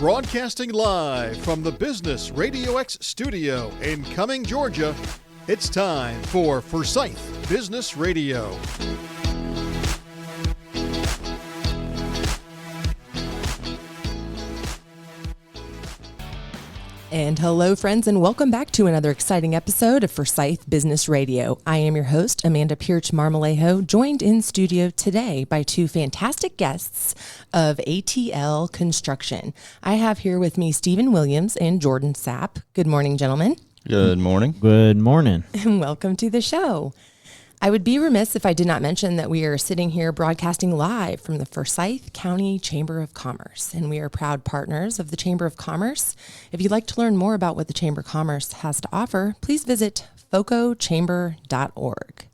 Broadcasting live from the Business RadioX studio in Cumming, Georgia, it's time for Forsyth Business Radio. And hello, friends, and welcome back to another exciting episode of Forsyth Business Radio. I am your host, Amanda Pirch-Marmolejo, joined in studio today by two fantastic guests of ATL Construction. I have here with me Stephen Williams and Jordan Sapp. Good morning, gentlemen. Good morning. Good morning. And welcome to the show. I would be remiss if I did not mention that we are sitting here broadcasting live from the Forsyth County Chamber of Commerce, and we are proud partners of the Chamber of Commerce. If you'd like to learn more about what the Chamber of Commerce has to offer, please visit focochamber.org.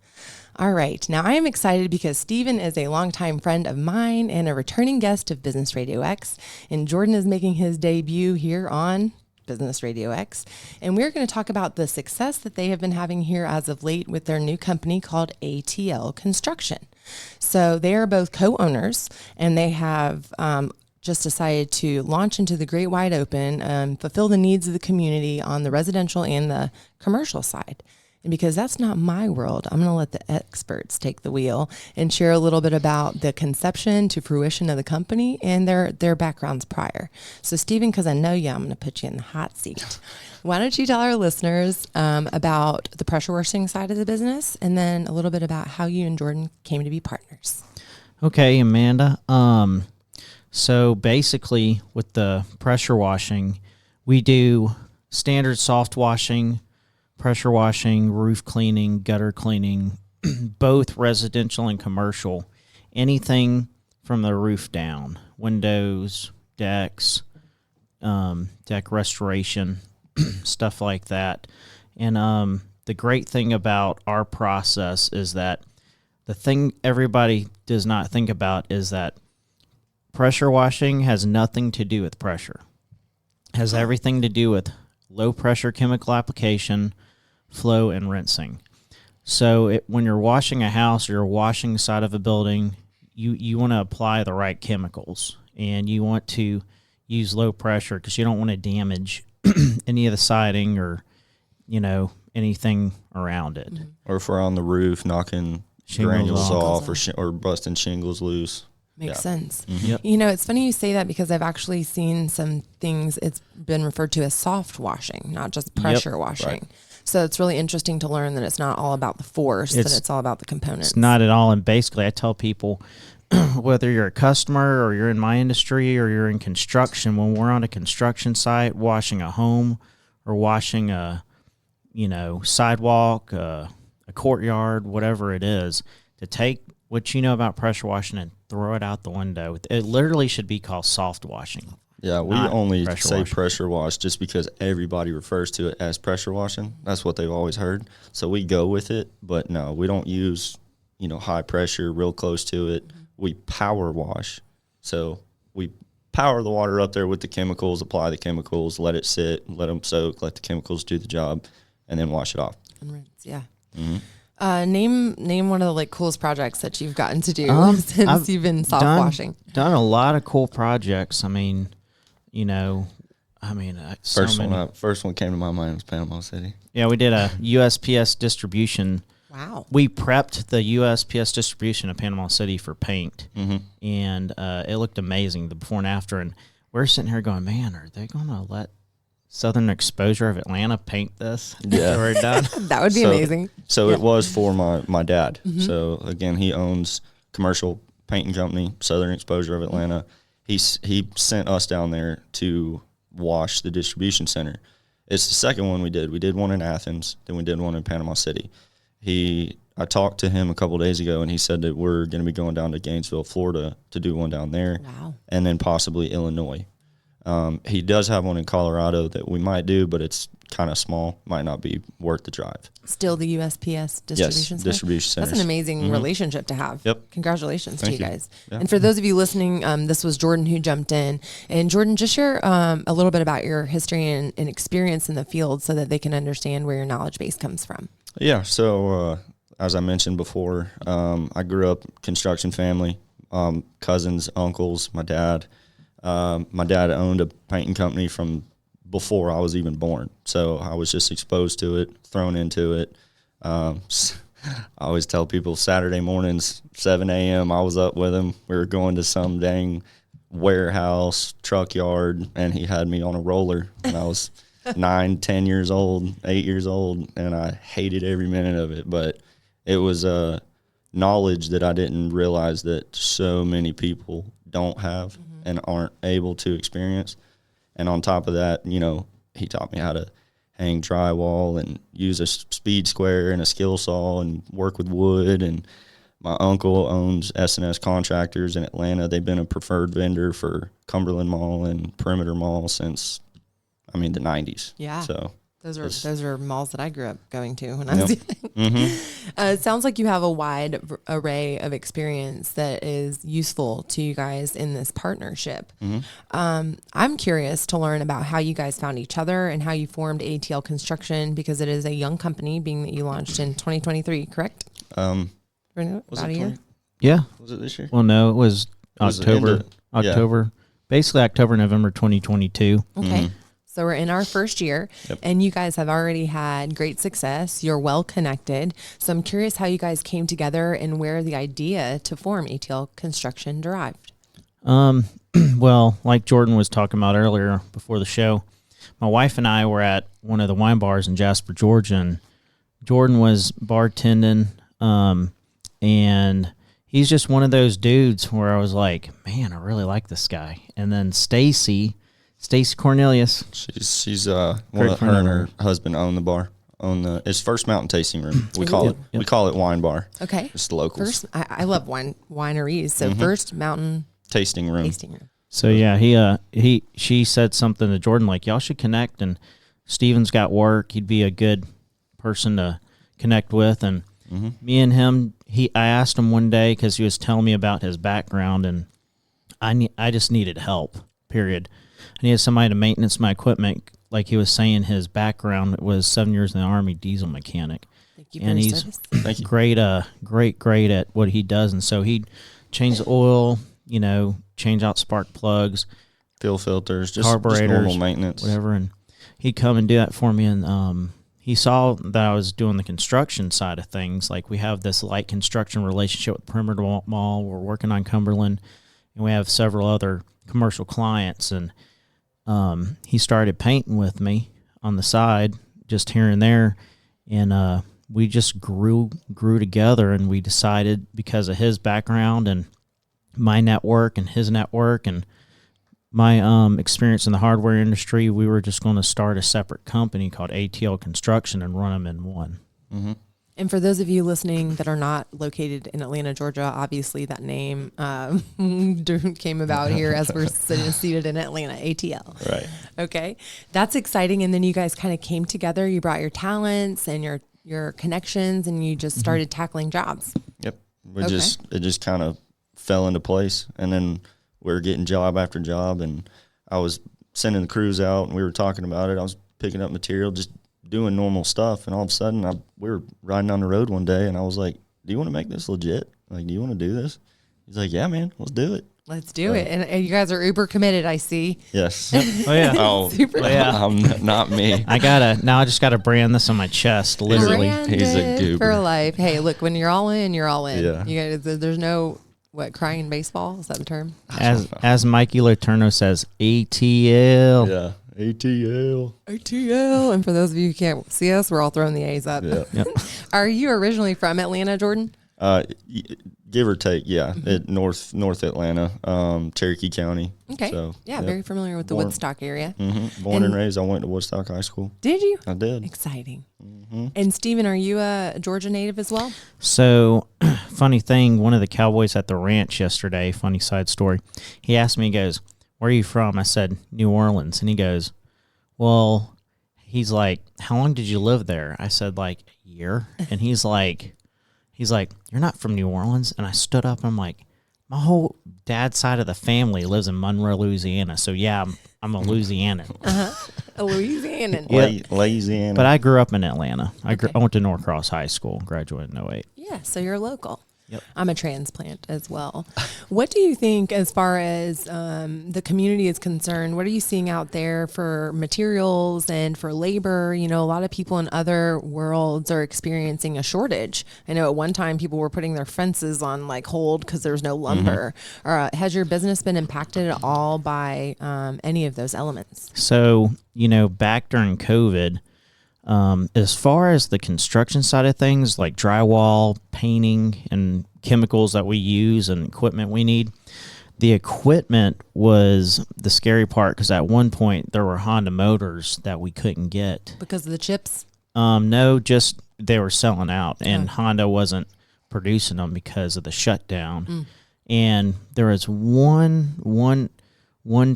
All right, now I am excited because Stephen is a longtime friend of mine and a returning guest of Business RadioX, and Jordan is making his debut here on Business RadioX, and we're going to talk about the success that they have been having here as of late with their new company called ATL Construction. So they are both co-owners, and they have just decided to launch into the great wide open, fulfill the needs of the community on the residential and the commercial side. And because that's not my world, I'm going to let the experts take the wheel and share a little bit about the conception to fruition of the company and their backgrounds prior. So, Stephen, because I know you, I'm going to put you in the hot seat. Why don't you tell our listeners about the pressure washing side of the business, and then a little bit about how you and Jordan came to be partners. Okay, Amanda. So basically, with the pressure washing, we do standard soft washing, pressure washing, roof cleaning, gutter cleaning, both residential and commercial, anything from the roof down, windows, decks, deck restoration, stuff like that. And the great thing about our process is that the thing everybody does not think about is that pressure washing has nothing to do with pressure. It has everything to do with low pressure chemical application, flow, and rinsing. So when you're washing a house or you're washing the side of a building, you want to apply the right chemicals, and you want to use low pressure because you don't want to damage any of the siding or, anything around it. Or if we're on the roof, knocking granules off or busting shingles loose. Makes sense. Mm-hmm. Yep. It's funny you say that because I've actually seen some things, it's been referred to as soft washing, not just pressure washing. Right. So it's really interesting to learn that it's not all about the force, that it's all about the components. It's not at all. And basically, I tell people, whether you're a customer or you're in my industry or you're in construction, when we're on a construction site, washing a home or washing a, sidewalk, a courtyard, whatever it is, to take what you know about pressure washing and throw it out the window. It literally should be called soft washing. Yeah, we only say pressure wash just because everybody refers to it as pressure washing. That's what they've always heard. So we go with it, but no, we don't use, high pressure, real close to it. We power wash. So we power the water up there with the chemicals, apply the chemicals, let it sit, let them soak, let the chemicals do the job, and then wash it off. And rinse, yeah. Mm-hmm. Name one of the coolest projects that you've gotten to do since you've been soft washing. Done a lot of cool projects. First one came to my mind was Panama City. Yeah, we did a USPS distribution. Wow. We prepped the USPS distribution of Panama City for paint, and it looked amazing, the before and after. And we're sitting here going, man, are they going to let Southern Exposure of Atlanta paint this? Yeah. We're done. That would be amazing. So it was for my dad. Mm-hmm. So, again, he owns commercial painting company, Southern Exposure of Atlanta. He sent us down there to wash the distribution center. It's the second one we did. We did one in Athens, then we did one in Panama City. I talked to him a couple of days ago, and he said that we're going to be going down to Gainesville, Florida, to do one down there. Wow. And then possibly Illinois. He does have one in Colorado that we might do, but it's kind of small, might not be worth the drive. Still the USPS distribution center? Distribution center. That's an amazing relationship to have. Yep. Congratulations to you guys. Yeah. And for those of you listening, this was Jordan who jumped in. And Jordan, just share a little bit about your history and experience in the field so that they can understand where your knowledge base comes from. Yeah, so as I mentioned before, I grew up construction family, cousins, uncles, my dad. My dad owned a painting company from before I was even born, so I was just exposed to it, thrown into it. I always tell people Saturday mornings, 7 a.m., I was up with him. We were going to some dang warehouse, truck yard, and he had me on a roller when I was 9, 10 years old, 8 years old, and I hated every minute of it. But it was knowledge that I didn't realize that so many people don't have and aren't able to experience. And on top of that, you know, he taught me how to hang drywall and use a speed square and a skill saw and work with wood. And my uncle owns S&S Contractors in Atlanta. They've been a preferred vendor for Cumberland Mall and Perimeter Mall since, the 90s. Yeah. So those are malls that I grew up going to when I was young. It sounds like you have a wide array of experience that is useful to you guys in this partnership. I'm curious to learn about how you guys found each other and how you formed ATL Construction, because it is a young company, being that you launched in 2023, correct? Was About a year? Yeah. Was it this year? Well, no, it was October. Yeah. Basically October, November 2022. Okay. So we're in our first year, and you guys have already had great success. You're well connected. So I'm curious how you guys came together and where the idea to form ATL Construction derived. Well, like Jordan was talking about earlier before the show, my wife and I were at one of the wine bars in Jasper, Georgia, and Jordan was bartending, and he's just one of those dudes where I was like, man, I really like this guy. And then Stacy Cornelius. She's one of her and her husband own the bar. It's First Mountain Tasting Room. We call it wine bar. Okay. It's the locals. First, I love wineries. So First Mountain Tasting Room. So yeah, she said something to Jordan like, y'all should connect, and Steven's got work. He'd be a good person to connect with. And me and him, I asked him one day because he was telling me about his background, and I just needed help, period. I needed somebody to maintenance my equipment. Like he was saying, his background was 7 years in the Army, diesel mechanic. Thank you and he's Thank you. great at what he does. And so he'd change the oil, change out spark plugs, Fuel filters, just carburetors, normal maintenance. whatever. And he'd come and do that for me. And he saw that I was doing the construction side of things. Like we have this light construction relationship with Perimeter Mall. We're working on Cumberland, and we have several other commercial clients. And he started painting with me on the side, just here and there, and we just grew together. And we decided, because of his background and my network and his network and my experience in the hardware industry, we were just going to start a separate company called ATL Construction and run them in one. And for those of you listening that are not located in Atlanta, Georgia, obviously that name came about here as we're seated in Atlanta, ATL. Right. Okay. That's exciting. And then you guys kind of came together. You brought your talents and your connections, and you just started tackling jobs. Yep. It just kind of fell into place. And then we were getting job after job, and I was sending the crews out, and we were talking about it. I was picking up material, just doing normal stuff, and all of a sudden we were riding down the road one day, and I was like, do you want to make this legit? Like, do you want to do this? He's like, yeah, man, let's do it. Let's do it. And you guys are uber committed, I see. Yes. Oh yeah. Oh, Super. Yeah. I'm not me. I just gotta brand this on my chest, literally. He's a Branded goober. for life. Hey, look, when you're all in, you're all in. Yeah. You guys, there's no crying baseball. Is that the term? As Mikey Letourneau says, ATL. Yeah. ATL. ATL. And for those of you who can't see us, we're all throwing the A's up. Yeah. Yep. Are you originally from Atlanta, Jordan? Give or take, yeah. North Atlanta, Cherokee County. Okay. So, yeah, yep. very familiar with the Woodstock area. Born and raised. I went to Woodstock High School. Did you? I did. Exciting. And Steven, are you a Georgia native as well? So, funny thing, one of the cowboys at the ranch yesterday, funny side story, he asked me, he goes, where are you from? I said, New Orleans. And he goes, well, he's like, how long did you live there? I said, like, a year. And he's like, you're not from New Orleans? And I stood up and I'm like, my whole dad's side of the family lives in Monroe, Louisiana. So yeah, I'm a Louisianan. A Louisianan. Louisiana. But I grew up in Atlanta. I went to Norcross High School, graduated in 08. Yeah, so you're local. Yep. I'm a transplant as well. What do you think as far as the community is concerned? What are you seeing out there for materials and for labor? You know, a lot of people in other worlds are experiencing a shortage. I know at one time people were putting their fences on like hold because there's no lumber. Has your business been impacted at all by any of those elements? So, back during COVID, as far as the construction side of things, like drywall, painting, and chemicals that we use and equipment we need, the equipment was the scary part because at one point there were Honda motors that we couldn't get. Because of the chips? No, just they were selling out, and Honda wasn't producing them because of the shutdown. And there was one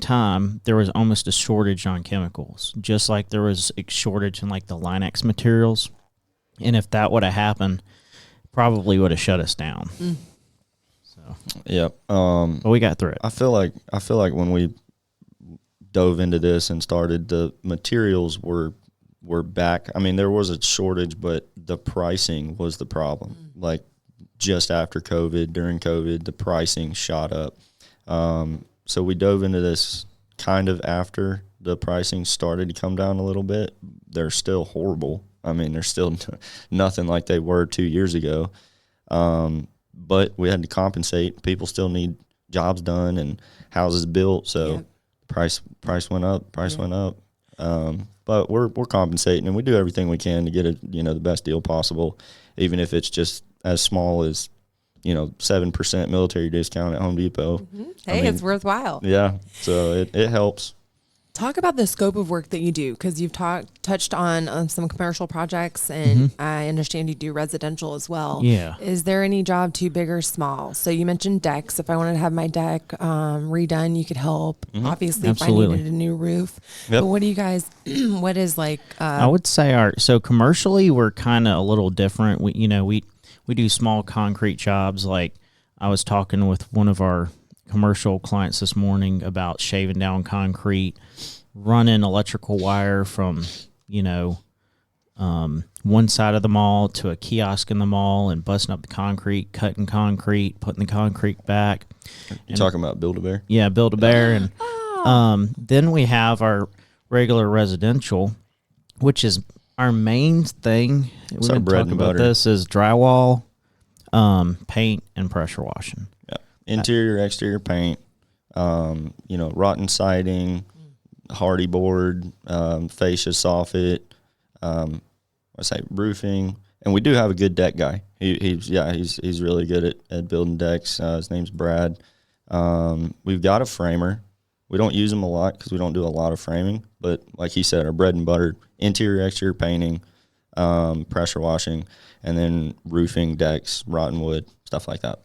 time there was almost a shortage on chemicals, just like there was a shortage in like the Linex materials. And if that would have happened, probably would have shut us down. So Yep. but we got through it. I feel like when we dove into this and started, the materials were back. I mean, there was a shortage, but the pricing was the problem. Like just after COVID, during COVID, the pricing shot up. So we dove into this kind of after the pricing started to come down a little bit. They're still horrible. I mean, they're still nothing like they were 2 years ago. But we had to compensate. People still need jobs done and houses built. So price went up. Went up. But we're compensating, and we do everything we can to get the best deal possible, even if it's just as small as 7% military discount at Home Depot. Hey, it's worthwhile. Yeah, so it helps. Talk about the scope of work that you do, because you've touched on some commercial projects, and I understand you do residential as well. Yeah. Is there any job too big or small? So you mentioned decks. If I wanted to have my deck redone, you could help. Obviously, Absolutely. if I needed a new roof. Yep. But what do you guys, what is like? I would say so commercially we're kind of a little different. We do small concrete jobs. Like I was talking with one of our commercial clients this morning about shaving down concrete, running electrical wire from, one side of the mall to a kiosk in the mall and busting up the concrete, cutting concrete, putting the concrete back. You're talking about Build-A-Bear? Yeah, Build-A-Bear. And then we have our regular residential, which is our main thing. It's our bread and butter. This is drywall, paint, and pressure washing. Yeah. Interior, exterior paint, rotten siding, hardy board, fascia soffit, roofing, and we do have a good deck guy. He's really good at building decks. His name's Brad. We've got a framer. We don't use him a lot because we don't do a lot of framing, but like he said, our bread and butter, interior, exterior painting, pressure washing, and then roofing, decks, rotten wood, stuff like that.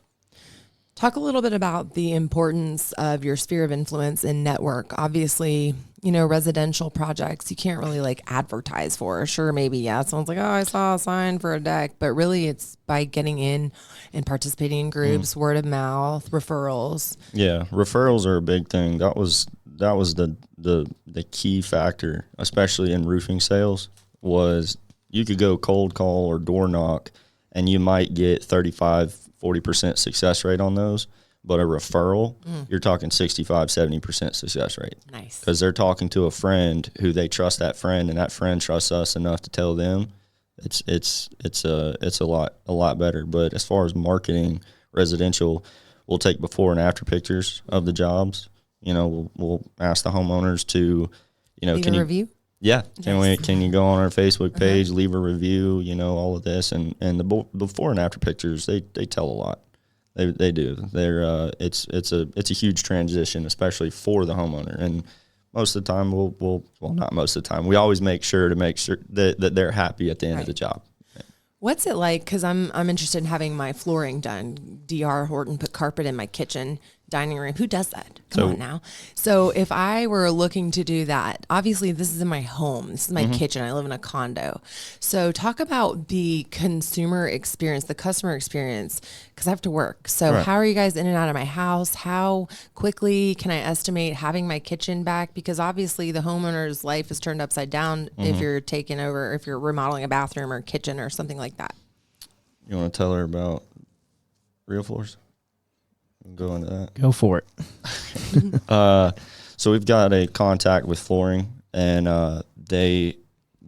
Talk a little bit about the importance of your sphere of influence and network. Obviously, residential projects, you can't really like advertise for. Sure, maybe, someone's like, oh, I saw a sign for a deck. But really, it's by getting in and participating in groups, word of mouth, referrals. Yeah, referrals are a big thing. That was the key factor, especially in roofing sales, was you could go cold call or door knock, and you might get 35-40% success rate on those. But a referral, you're talking 65-70% success rate. Nice. Because they're talking to a friend who they trust that friend, and that friend trusts us enough to tell them. It's a lot better. But as far as marketing residential, we'll take before and after pictures of the jobs. We'll ask the homeowners to, Leave a review. Yeah. Nice. Can you go on our Facebook page, leave a review, all of this, and the before and after pictures, they tell a lot. They do. It's a huge transition, especially for the homeowner. And most of the time not most of the time, we always make sure that they're happy at the end of the job. What's it like? Because I'm interested in having my flooring done. DR Horton put carpet in my kitchen, dining room. Who does that? Come on now. So if I were looking to do that, obviously this is in my home. This is my kitchen. I live in a condo. So talk about the consumer experience, the customer experience, because I have to work. So how are you guys in and out of my house? How quickly can I estimate having my kitchen back? Because obviously the homeowner's life is turned upside down if you're taking over, if you're remodeling a bathroom or kitchen or something like that. You want to tell her about real floors? We'll go into that. Go for it. So we've got a contact with flooring, and they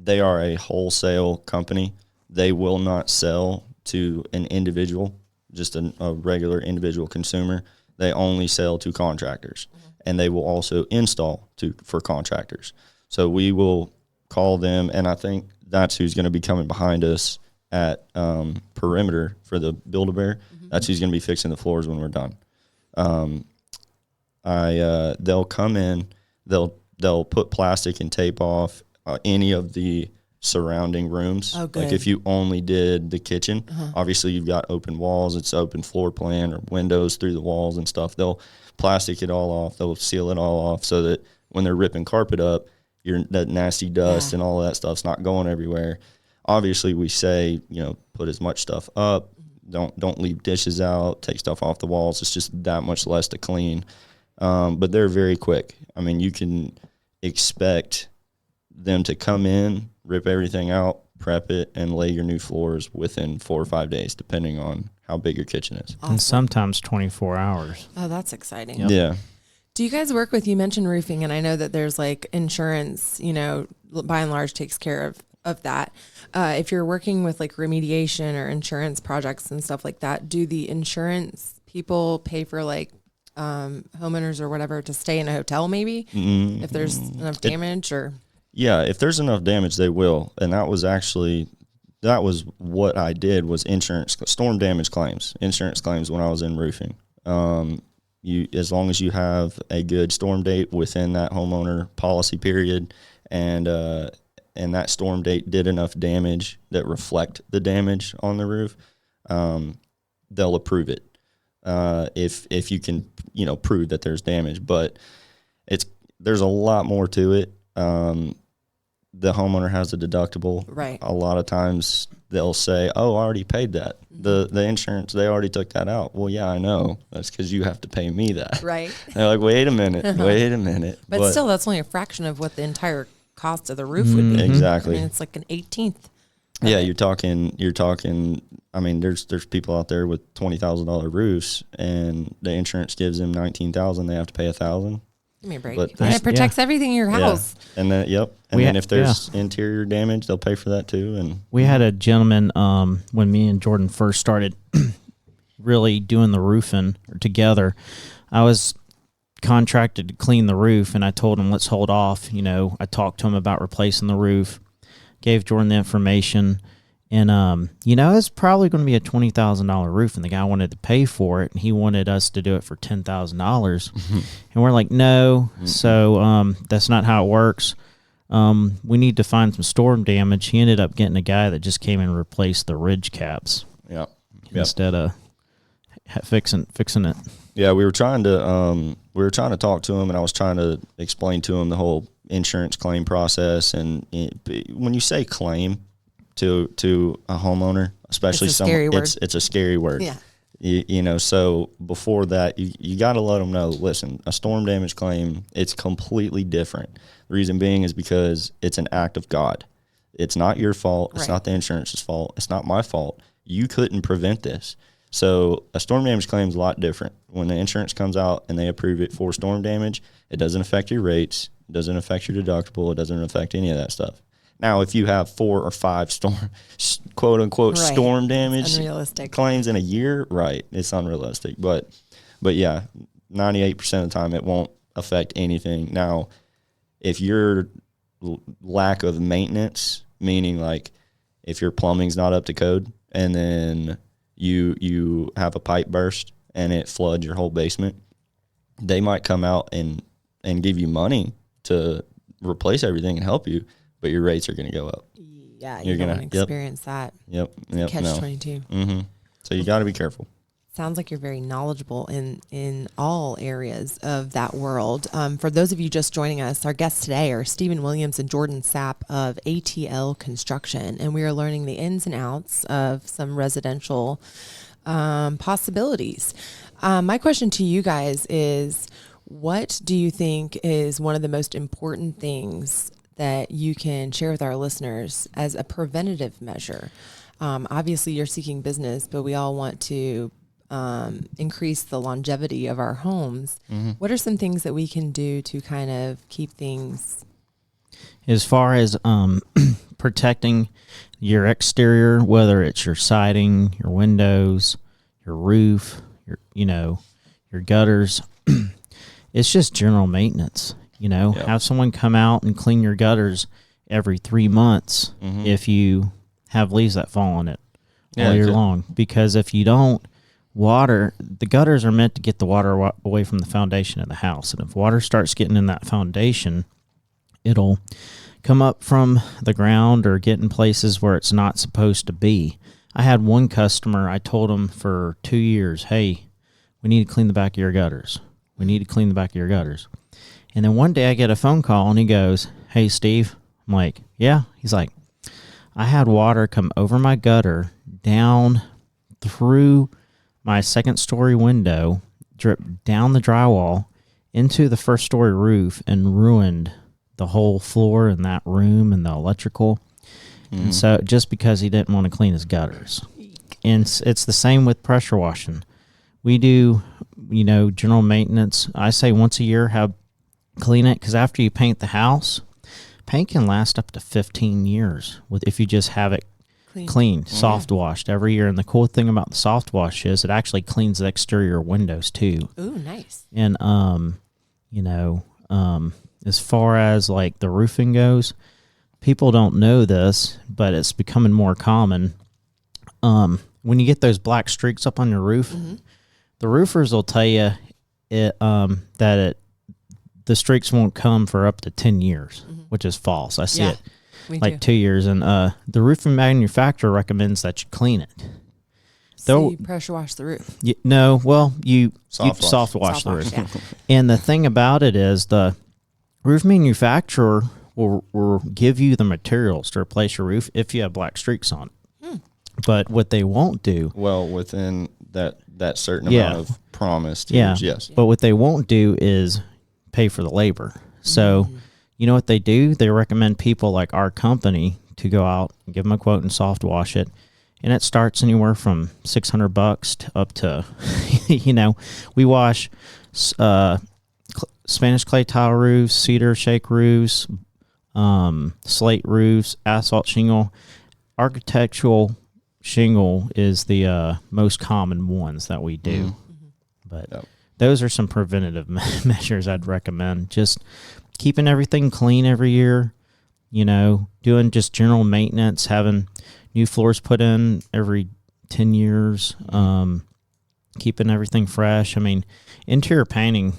are a wholesale company. They will not sell to an individual, just a regular individual consumer. They only sell to contractors, and they will also install for contractors. So we will call them, and I think that's who's going to be coming behind us at Perimeter for the Build-A-Bear. That's who's going to be fixing the floors when we're done. They'll come in, they'll put plastic and tape off any of the surrounding rooms. Oh, good. Like if you only did the kitchen, obviously you've got open walls, it's open floor plan or windows through the walls and stuff. They'll plastic it all off, they'll seal it all off so that when they're ripping carpet up, that nasty dust and all that stuff's not going everywhere. Obviously we say, put as much stuff up, don't leave dishes out, take stuff off the walls. It's just that much less to clean. But they're very quick. I mean, you can expect them to come in, rip everything out, prep it, and lay your new floors within 4 or 5 days, depending on how big your kitchen is. Awesome. And sometimes 24 hours. Oh, that's exciting. Yep. Yeah. Do you guys work with, you mentioned roofing, and I know that there's like insurance, by and large takes care of that. If you're working with like remediation or insurance projects and stuff like that, do the insurance people pay for like homeowners or whatever to stay in a hotel maybe if there's enough damage or? Yeah, if there's enough damage, they will. And that was what I did was storm damage claims, insurance claims when I was in roofing. As long as you have a good storm date within that homeowner policy period and that storm date did enough damage that reflect the damage on the roof, they'll approve it. If you can, prove that there's damage, but there's a lot more to it. The homeowner has a deductible. Right. A lot of times they'll say, "Oh, I already paid that. The insurance, they already took that out." Well, yeah, I know. That's because you have to pay me that. Right. They're like, "Wait a minute." But still, that's only a fraction of what the entire cost of the roof would be. Exactly. I mean, it's like an 18th. Yeah, you're talking. I mean, there's people out there with $20,000 roofs, and the insurance gives them $19,000. They have to pay $1,000. Give me a break. But And it protects everything in your house. Yeah. And then then if there's interior damage, they'll pay for that too. And we had a gentleman when me and Jordan first started really doing the roofing together. I was contracted to clean the roof, and I told him, let's hold off. I talked to him about replacing the roof, gave Jordan the information, and it's probably going to be a $20,000 roof, and the guy wanted to pay for it, and he wanted us to do it for $10,000, and we're like, no. So that's not how it works. We need to find some storm damage. He ended up getting a guy that just came and replaced the ridge caps. Yep. Instead of fixing it. Yeah, we were trying to talk to him, and I was trying to explain to him the whole insurance claim process. And when you say claim to a homeowner, especially it's a scary word. Yeah. So before that, you got to let them know, listen, a storm damage claim, it's completely different. The reason being is because it's an act of God. It's not your fault. It's not the insurance's fault. It's not my fault. You couldn't prevent this. So a storm damage claim is a lot different. When the insurance comes out and they approve it for storm damage, it doesn't affect your rates. It doesn't affect your deductible. It doesn't affect any of that stuff. Now, if you have 4 or 5 quote unquote storm damage claims in a year, right, it's unrealistic. But yeah, 98% of the time it won't affect anything. Now, if your lack of maintenance, meaning like if your plumbing's not up to code and then you have a pipe burst and it floods your whole basement, they might come out and give you money to replace everything and help you, but your rates are going to go up. Yeah, you're going to experience that. Yep. Catch-22. Mm-hmm. So you got to be careful. Sounds like you're very knowledgeable in all areas of that world. For those of you just joining us, our guests today are Stephen Williams and Jordan Sapp of ATL Construction, and we are learning the ins and outs of some residential possibilities. My question to you guys is, what do you think is one of the most important things that you can share with our listeners as a preventative measure? Obviously, you're seeking business, but we all want to increase the longevity of our homes, what are some things that we can do to kind of keep things? As far as protecting your exterior, whether it's your siding, your windows, your roof, your gutters, it's just general maintenance. Have someone come out and clean your gutters every 3 months if you have leaves that fall on it all year long. Because if you don't, the gutters are meant to get the water away from the foundation of the house. And if water starts getting in that foundation, it'll come up from the ground or get in places where it's not supposed to be. I had one customer, I told him for 2 years, hey, we need to clean the back of your gutters. We need to clean the back of your gutters. And then one day I get a phone call and he goes, hey, Steve. I'm like, yeah. He's like, I had water come over my gutter, down through my second-story window, drip down the drywall into the first-story roof and ruined the whole floor in that room and the electrical. And so just because he didn't want to clean his gutters. And it's the same with pressure washing. We do, general maintenance. I say once a year, clean it, because after you paint the house, paint can last up to 15 years if you just have it cleaned, soft washed every year. And the cool thing about the soft wash is it actually cleans the exterior windows too. Ooh, nice. And as far as like the roofing goes, people don't know this, but it's becoming more common. When you get those black streaks up on your roof, the roofers will tell you the streaks won't come for up to 10 years, which is false. I see it like 2 years. And the roofing manufacturer recommends that you clean it. So you pressure wash the roof? You soft wash the roof. Yeah. And the thing about it is the roof manufacturer will give you the materials to replace your roof if you have black streaks on it. But what they won't do... Well, within that certain amount of promised years, yes. But what they won't do is pay for the labor. So, you know what they do? They recommend people like our company to go out and give them a quote and soft wash it. And it starts anywhere from $600 to up to, we wash Spanish clay tile roofs, cedar shake roofs, slate roofs, asphalt shingle. Architectural shingle is the most common ones that we do. But those are some preventative measures I'd recommend. Just keeping everything clean every year, doing just general maintenance, having new floors put in every 10 years, keeping everything fresh. I mean, interior painting,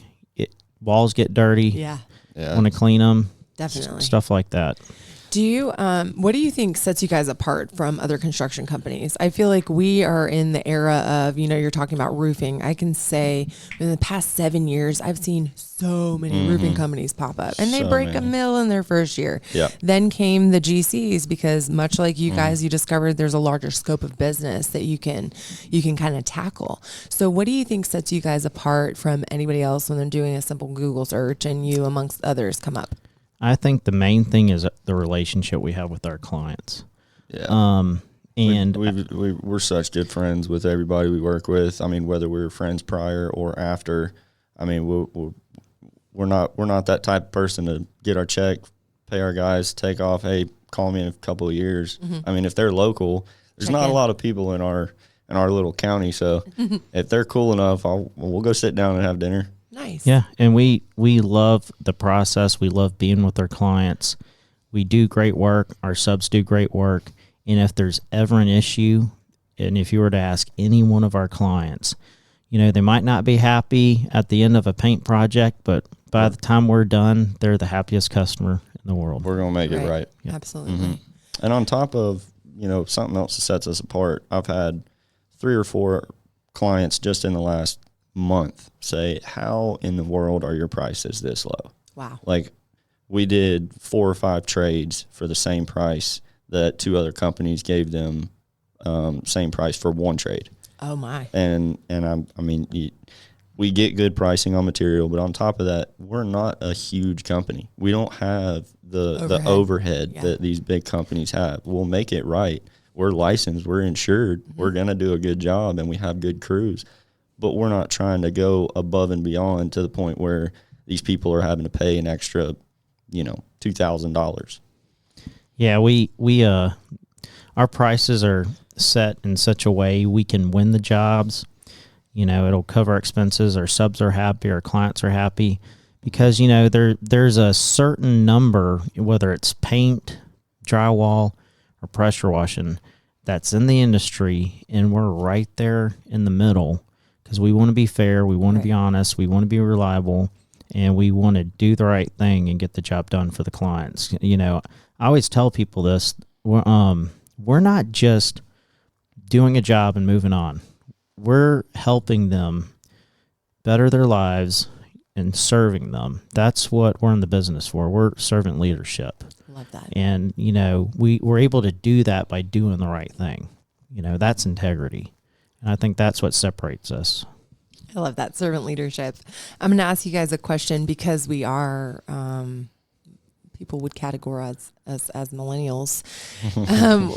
walls get dirty. Yeah. Want to clean them. Definitely. Stuff like that. Do you, what do you think sets you guys apart from other construction companies? I feel like we are in the era of, you're talking about roofing. I can say in the past 7 years, I've seen so many roofing companies pop up, and they break a mill in their first year. Yep. Then came the GCs, because much like you guys, you discovered there's a larger scope of business that you can kind of tackle. So what do you think sets you guys apart from anybody else when they're doing a simple Google search and you amongst others come up? I think the main thing is the relationship we have with our clients. Yeah. And we're such good friends with everybody we work with. I mean, whether we were friends prior or after, I mean, we're not that type of person to get our check, pay our guys, take off. Hey, call me in a couple of years. I mean, if they're local, there's not a lot of people in our little county. So if they're cool enough, we'll go sit down and have dinner. Nice. Yeah, and we love the process. We love being with our clients. We do great work. Our subs do great work. And if there's ever an issue, and if you were to ask any one of our clients, they might not be happy at the end of a paint project, but by the time we're done, they're the happiest customer in the world. We're going to make it right. Yep. Absolutely. And on top of, something else that sets us apart, I've had 3 or 4 clients just in the last month say, how in the world are your prices this low? Wow. Like, we did 4 or 5 trades for the same price that 2 other companies gave them, same price for 1 trade. Oh my. And we get good pricing on material, but on top of that, we're not a huge company. We don't have the overhead that these big companies have. We'll make it right. We're licensed, we're insured, we're going to do a good job, and we have good crews. but we're not trying to go above and beyond to the point where these people are having to pay an extra, $2,000. Yeah, we our prices are set in such a way we can win the jobs. It'll cover expenses. Our subs are happy. Our clients are happy because, there's a certain number, whether it's paint, drywall, or pressure washing, that's in the industry, and we're right there in the middle because we want to be fair. We want to be honest. We want to be reliable, and we want to do the right thing and get the job done for the clients. I always tell people this. We're not just doing a job and moving on. We're helping them better their lives and serving them. That's what we're in the business for. We're servant leadership. Love that. And, we're able to do that by doing the right thing. That's integrity. And I think that's what separates us. I love that, servant leadership. I'm going to ask you guys a question because we are, people would categorize us as millennials.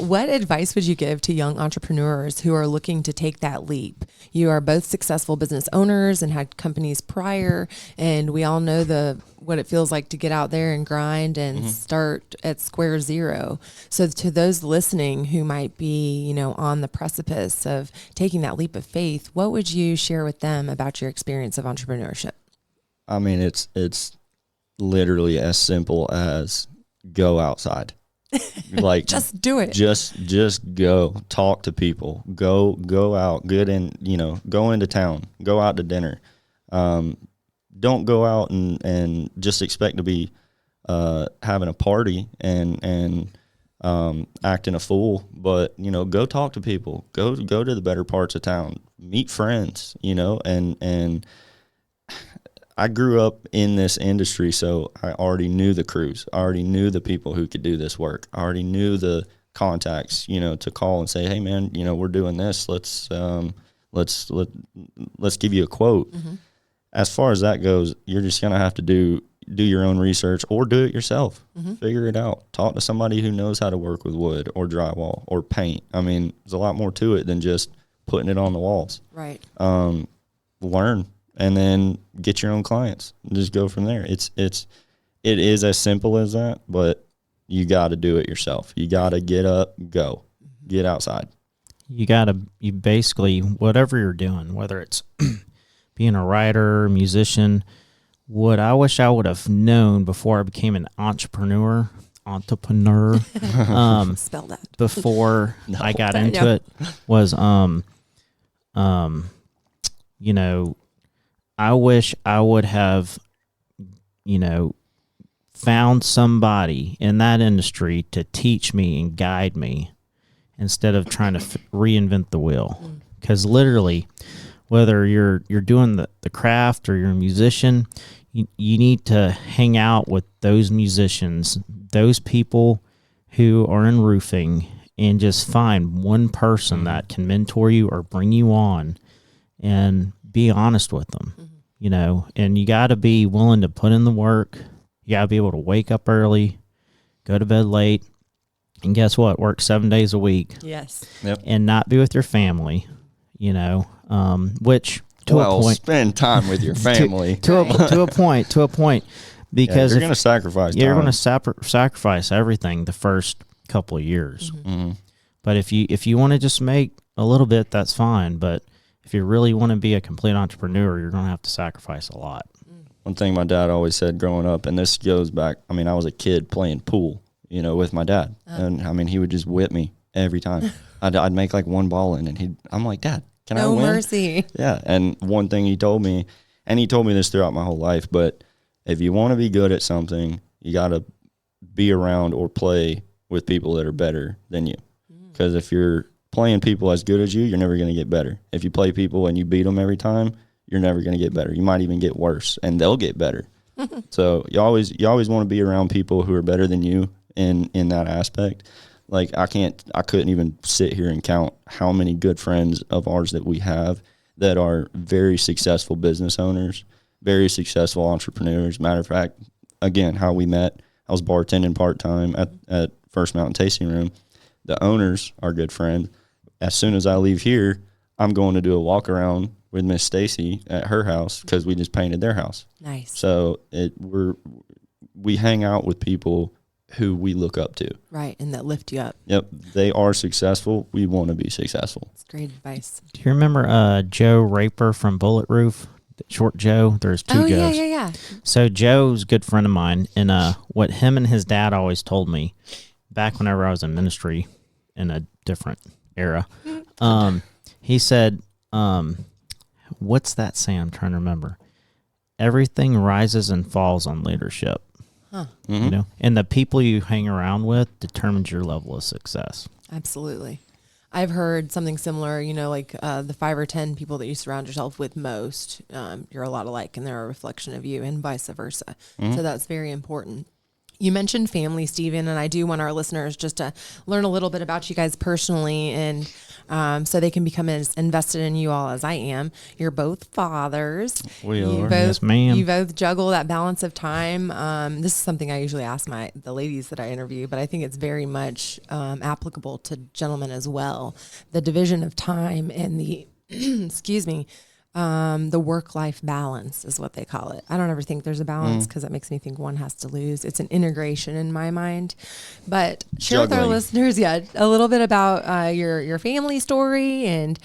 What advice would you give to young entrepreneurs who are looking to take that leap? You are both successful business owners and had companies prior, and we all know what it feels like to get out there and grind and start at square zero. So to those listening who might be, on the precipice of taking that leap of faith, what would you share with them about your experience of entrepreneurship? I mean, it's literally as simple as go outside. Like just do it. Just go talk to people. Go out. Go into town. Go out to dinner. Don't go out and just expect to be having a party and acting a fool. But go talk to people. Go to the better parts of town. Meet friends. And I grew up in this industry, so I already knew the crews. I already knew the people who could do this work. I already knew the contacts, to call and say, "Hey, man, we're doing this. Let's give you a quote." Mm-hmm. As far as that goes, you're just gonna have to do your own research or do it yourself. Mm-hmm. Figure it out. Talk to somebody who knows how to work with wood or drywall or paint. I mean, there's a lot more to it than just putting it on the walls. Right. Learn. And then get your own clients and just go from there. It is as simple as that, but you got to do it yourself. You got to get up, go, get outside. You basically, whatever you're doing, whether it's being a writer, musician, what I wish I would have known before I became an entrepreneur, spell that, before I got into it was, I wish I would have, found somebody in that industry to teach me and guide me instead of trying to reinvent the wheel. Because literally, whether you're doing the craft or you're a musician, you need to hang out with those musicians, those people who are in roofing, and just find one person that can mentor you or bring you on and be honest with them. And you got to be willing to put in the work. You got to be able to wake up early, go to bed late, and guess what? Work 7 days a week. Yes. Yep. And not be with your family, which to a point. Spend time with your family. to a point. Because you're going to sacrifice time. You're going to sacrifice everything the first couple of years. Mm-hmm. Mm-hmm. But if you want to just make a little bit, that's fine. But if you really want to be a complete entrepreneur, you're going to have to sacrifice a lot. One thing my dad always said growing up, and this goes back, I was a kid playing pool, with my dad. And, he would just whip me every time. I'd make like one ball in, and I'm like, "Dad, can I win?" No mercy. Yeah, and one thing he told me, and he told me this throughout my whole life, but if you want to be good at something, you got to be around or play with people that are better than you. Because if you're playing people as good as you, you're never going to get better. If you play people and you beat them every time, you're never going to get better. You might even get worse, and they'll get better. So you always want to be around people who are better than you in that aspect. Like I couldn't even sit here and count how many good friends of ours that we have that are very successful business owners, very successful entrepreneurs. Matter of fact, again, how we met, I was bartending part-time at First Mountain Tasting Room. The owners are good friends. As soon as I leave here, I'm going to do a walk around with Miss Stacy at her house because we just painted their house. Nice. So we hang out with people who we look up to. Right, and that lift you up. Yep, they are successful. We want to be successful. That's great advice. Do you remember Joe Raper from Bullet Roof? Short Joe? There's two Joes. Yeah. So Joe's a good friend of mine, and what him and his dad always told me back whenever I was in ministry in a different era, he said, what's that saying? I'm trying to remember. Everything rises and falls on leadership. Huh. Mm-hmm. You know, and the people you hang around with determines your level of success. Absolutely. I've heard something similar, like the 5 or 10 people that you surround yourself with most, you're a lot alike and they're a reflection of you, and vice versa. Mm-hmm. So that's very important. You mentioned family, Stephen, and I do want our listeners just to learn a little bit about you guys personally, and so they can become as invested in you all as I am. You're both fathers. We You are. Yes, ma'am. You both juggle that balance of time. This is something I usually ask the ladies that I interview, but I think it's very much applicable to gentlemen as well. The division of time and the, excuse me, the work-life balance is what they call it. I don't ever think there's a balance because that makes me think one has to lose. It's an integration in my mind. But share with our Juggling. listeners, a little bit about your family story, and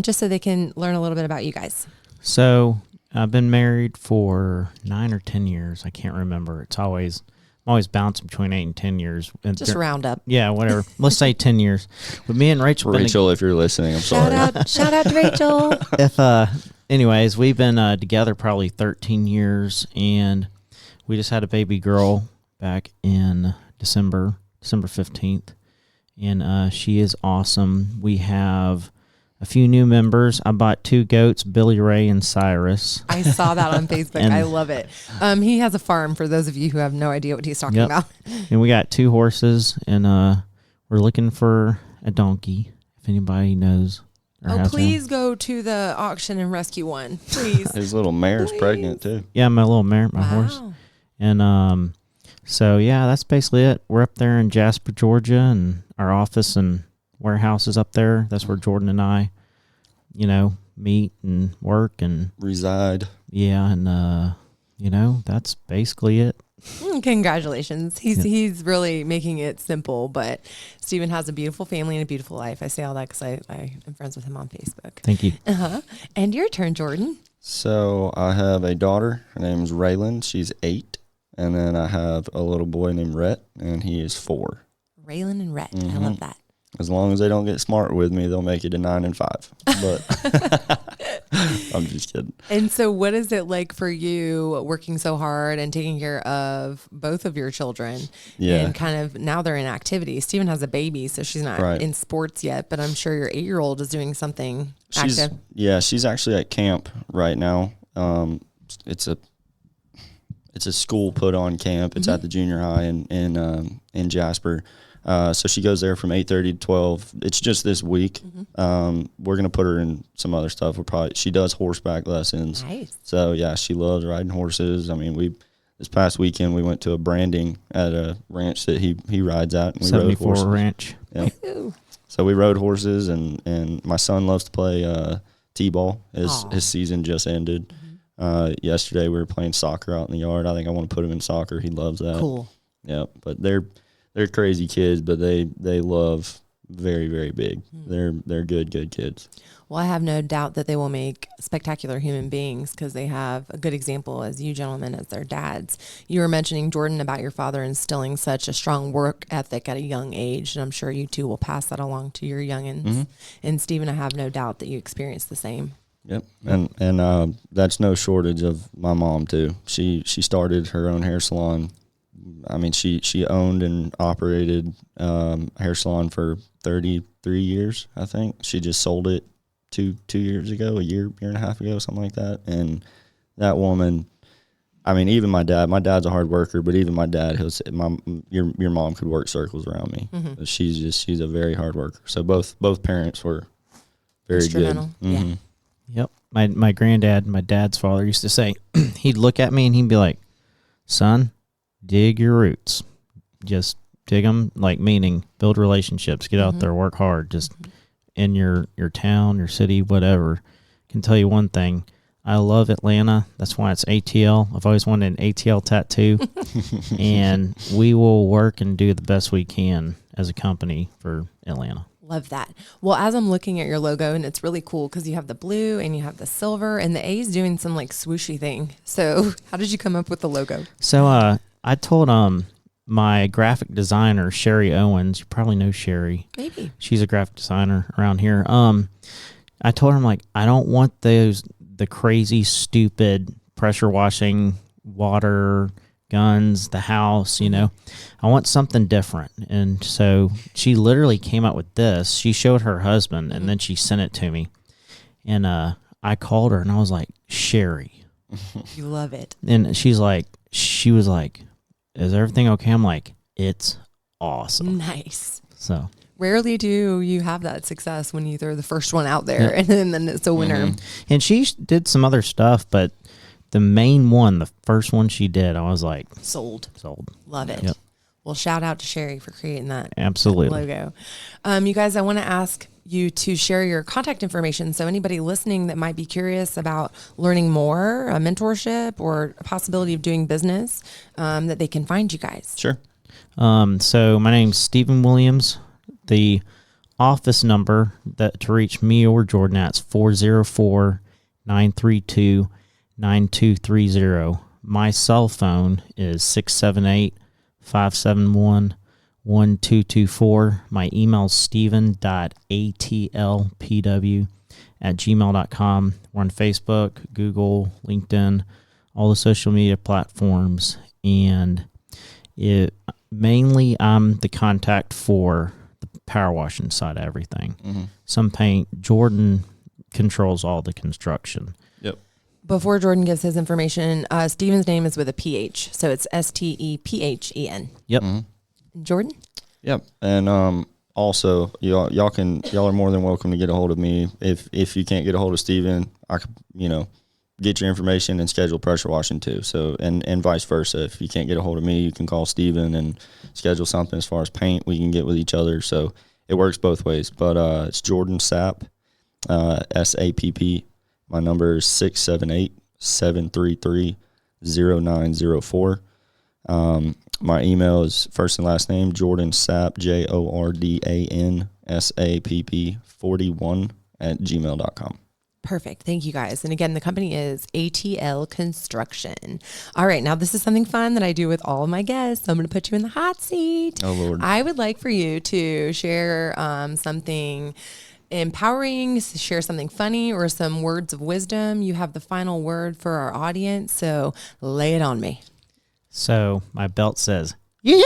just so they can learn a little bit about you guys. So I've been married for 9 or 10 years. I can't remember. I'm always bouncing between 8 and 10 years. And Just round up. yeah, whatever. Let's say 10 years. But me and Rachel, Rachel, if you're listening, I'm sorry. Shout out to Rachel. anyways, we've been together probably 13 years, and we just had a baby girl back in December 15th, and she is awesome. We have a few new members. I bought 2 goats, Billy Ray and Cyrus. I saw that on Facebook. And- I love it. He has a farm, for those of you who have no idea what he's talking Yep. about. And we got 2 horses, and we're looking for a donkey, if anybody knows. Or Oh, has please go to the auction and rescue one, please. His little mare's pregnant too. One. Yeah, my little mare, my horse. Wow. And so, yeah, that's basically it. We're up there in Jasper, Georgia, and our office and warehouse is up there. That's where Jordan and I, meet and work, and Reside. yeah, and that's basically it. Congratulations. He's really making it simple, but Stephen has a beautiful family and a beautiful life. I say all that because I am friends with him on Facebook. Thank you. And your turn, Jordan. So I have a daughter. Her name's Raylan. She's 8. And then I have a little boy named Rhett, and he is 4. Raylan and Rhett. I love that. As long as they don't get smart with me, they'll make it to 9 and 5. But I'm just kidding. And so what is it like for you working so hard and taking care of both of your children? Yeah. And kind of now they're in activity. Steven has a baby, so she's not Right. in sports yet, but I'm sure your 8-year-old is doing something She's active. she's actually at camp right now. It's a school put on camp. It's at the junior high in Jasper. So she goes there from 8:30 to 12. It's just this week. We're gonna put her in some other stuff. She does horseback lessons. Nice. So yeah, she loves riding horses. I mean, this past weekend we went to a branding at a ranch that he rides at, and we rode 74 horses. Ranch. Yeah. Ooh. So we rode horses, and my son loves to play t-ball. Aw. His season just ended. Yesterday we were playing soccer out in the yard. I think I want to put him in soccer. He loves that. Cool. Yeah, but they're crazy kids, but they love very, very big. They're good kids. Well, I have no doubt that they will make spectacular human beings because they have a good example as you gentlemen as their dads. You were mentioning, Jordan, about your father instilling such a strong work ethic at a young age, and I'm sure you two will pass that along to your youngins. And Stephen, I have no doubt that you experience the same. Yep, and that's no shortage of my mom too. She started her own hair salon. I mean, she owned and operated hair salon for 33 years, I think. She just sold it two years ago, a year and a half ago, something like that. And that woman, I mean, even my dad's a hard worker, but even my dad, he'll say, your mom could work circles around me. But she's a very hard worker. So both parents were very good. Instrumental, yeah. Yep. My granddad, my dad's father, used to say, he'd look at me and he'd be like, "Son, dig your roots. Just dig them," like meaning build relationships, get out there, work hard, just in your town, your city, whatever. can tell you one thing. I love Atlanta. That's why it's ATL. I've always wanted an ATL tattoo. And we will work and do the best we can as a company for Atlanta. Love that. Well, as I'm looking at your logo, and it's really cool because you have the blue and you have the silver, and the A is doing some like swooshy thing. So how did you come up with the logo? So I told my graphic designer, Sherry Owens, you probably know Sherry. Maybe. She's a graphic designer around here. I told her, I'm like, I don't want the crazy, stupid pressure washing, water, guns, the house, you know. I want something different. And so she literally came out with this. She showed her husband, and then she sent it to me. And I called her, and I was like, Sherry. You love it. And she was like, is everything okay? I'm like, it's awesome. Nice. So rarely do you have that success when you throw the first one out there and then it's a winner. And she did some other stuff, but the main one, the first one she did, I was like, Sold. Love it. Yep. Well, shout out to Sherry for creating that Absolutely. logo. You guys, I want to ask you to share your contact information. So anybody listening that might be curious about learning more, a mentorship, or a possibility of doing business, that they can find you guys. Sure. So my name's Stephen Williams. The office number to reach me or Jordan at's 404-932-9230. My cell phone is 678-571-1224. My email is steven.atlpw@gmail.com. We're on Facebook, Google, LinkedIn, all the social media platforms. And mainly I'm the contact for the power washing side of everything. Some paint. Jordan controls all the construction. Yep. Before Jordan gives his information, Steven's name is with a PH, so it's STEPHEN. Yep. Jordan? Yep. And also, y'all are more than welcome to get a hold of me. If you can't get a hold of Steven, I could, get your information and schedule pressure washing too. So, and vice versa. If you can't get a hold of me, you can call Steven and schedule something as far as paint. We can get with each other. So it works both ways. But it's Jordan Sapp, SAPP. My number is 678-733-0904. My email is first and last name, Jordan Sapp, JORDANSAPP41@gmail.com. Perfect. Thank you guys. And again, the company is ATL Construction. All right. Now, this is something fun that I do with all of my guests. I'm going to put you in the hot seat. Oh, Lord. I would like for you to share something empowering, share something funny, or some words of wisdom. You have the final word for our audience. So lay it on me. So my belt says, yee.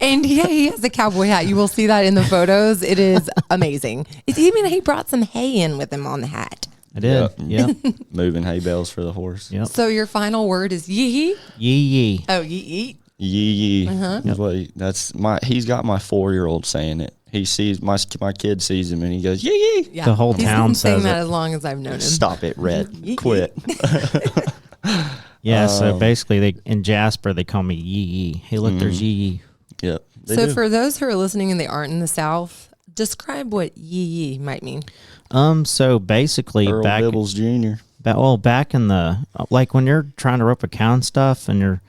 And yeah, he has a cowboy hat. You will see that in the photos. It is amazing. It's even he brought some hay in with him on the hat. I did. Yeah. Moving hay bales for the horse. Yep. So your final word is yee. Yee. Oh, yee. Yee. Is what he's got my 4-year-old saying it. He sees my kid sees him and he goes yee. Yeah. The whole town He's been saying says that it. as long as I've known him. Stop it, Red. Quit. Yeah, so basically in Jasper they call me Yee. Hey, look, there's Yee. Yep. So for those who are listening and they aren't in the South, describe what yee might mean. So basically Earl Dibbles Jr. Back in the, like when you're trying to rope a cow and stuff and you're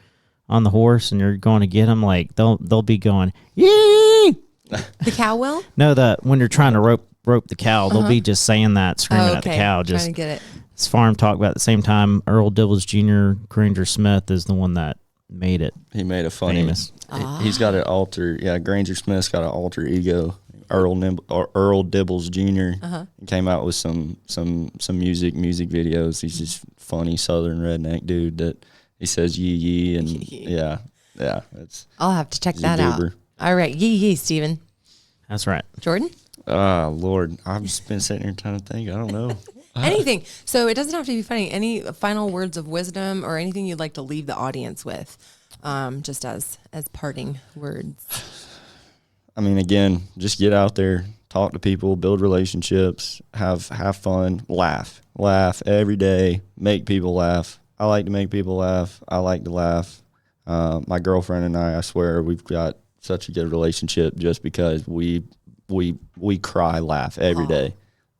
on the horse and you're going to get them, like they'll be going, Yee! The cow will? No, when you're trying to rope the cow, they'll be just saying that, screaming at the cow. Just trying to get it. It's farm talk, but at the same time, Earl Dibbles Jr., Granger Smith is the one that made it. He made a funny. Famous. He's got an alter. Yeah, Granger Smith's got an alter ego. Earl Dibbles Jr. He came out with some music videos. He's just funny Southern redneck dude that he says yee and yeah. It's I'll have to check that out. All right, yee, Steven. That's right. Jordan? Lord, I've just been sitting here trying to think. I don't know. Anything. So it doesn't have to be funny. Any final words of wisdom or anything you'd like to leave the audience with, just as parting words. I mean, again, just get out there, talk to people, build relationships, have fun, laugh every day, make people laugh. I like to make people laugh. I like to laugh. My girlfriend and I swear we've got such a good relationship just because we cry, laugh every day.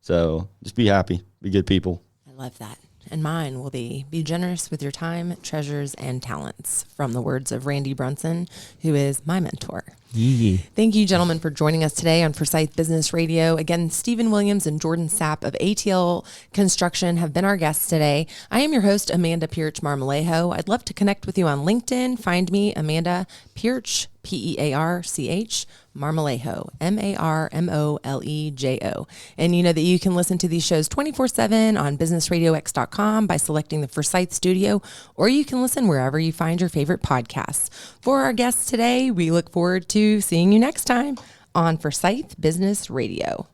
So just be happy, be good people. I love that. And mine will be generous with your time, treasures, and talents, from the words of Randy Brunson, who is my mentor. Yeah. Thank you, gentlemen, for joining us today on Forsyth Business Radio. Again, Stephen Williams and Jordan Sapp of ATL Construction have been our guests today. I am your host, Amanda Pierce Marmolejo. I'd love to connect with you on LinkedIn. Find me, Amanda Pierce, Pearch, Marmolejo, Marmolejo. And you know that you can listen to these shows 24/7 on businessradiox.com by selecting the Forsyth Studio, or you can listen wherever you find your favorite podcasts. For our guests today, we look forward to seeing you next time on Forsyth Business Radio.